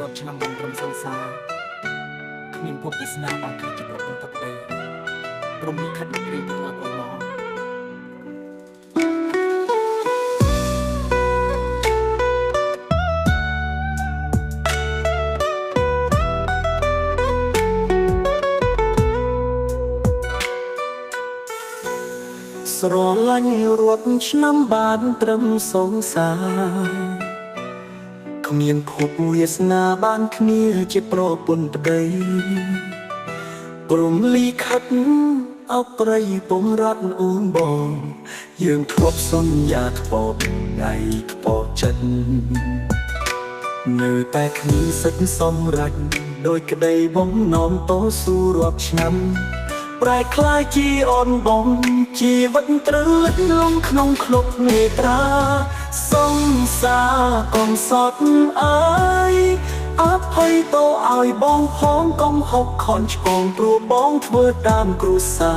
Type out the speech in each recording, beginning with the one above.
រាប់ឆ្នាំបានត្រឹមសង្សារគ្មានពុទ្ធសាសនាបានគឺជាប្រពន្ធទឹកដីព្រមលិខិតមេត្រីទាំងអស់មកស្រឡាញ់រាប់ឆ្នាំបានត្រឹមសង្សារគ្មានភពវាសនាបានគ្នាជាប្រពន្ធប្តីព្រមលិខិតអប្រិយពងរត់អូនបងយើងធ្លាប់សន្យាថ្ពបថ្ងៃថ្ពបចិត្តនៅតែគ្មានសិទ្ធិសម្រេចដោយក្តីបំណងតស៊ូរាប់ឆ្នាំប្រែคล้ายជាអូនបងជីវិតត្រើតលងក្នុងក្លុកមេត្រាសង្សារកុំសត់អើយអភ័យតឲ្យបងផងកុំហុកខន់ឆ្កងព្រោះបងធ្វើតាមគ្រួសា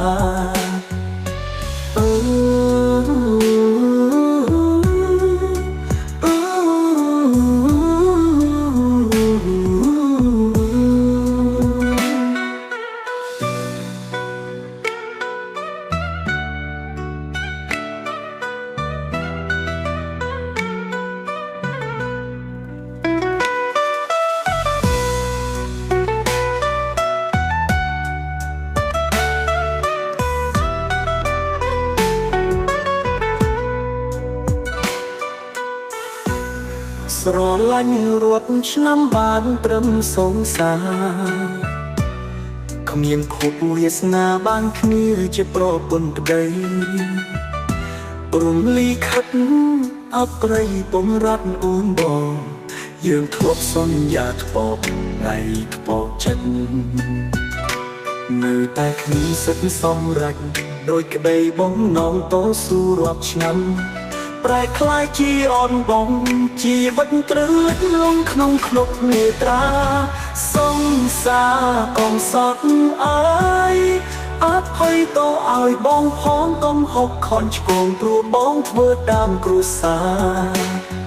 រស្រឡាញ់រាប់ឆ្នាំបានត្រឹមសង្សារគ្មានភពវាសនាបានគ្នាជាប្រពន្ធប្តីព្រមលិខិតអប្រិយពងរត់អូនបងយើងធ្លាប់សន្យាថ្ពបថ្ងៃថ្ពបចិត្តនៅតែគ្មានសិទ្ធិសម្រេចដោយក្តីបំណងតស៊ូរាប់ឆ្នាំប្រែคล้ายជាអូនបងជីវិតត្រើតលងក្នុងក្លុកមេត្រាសង្សារកុំសត់អើយអភ័យតឲ្យបងផងកុំហុកខន់ឆ្កងព្រោះបងធ្វើតាមគ្រួសារ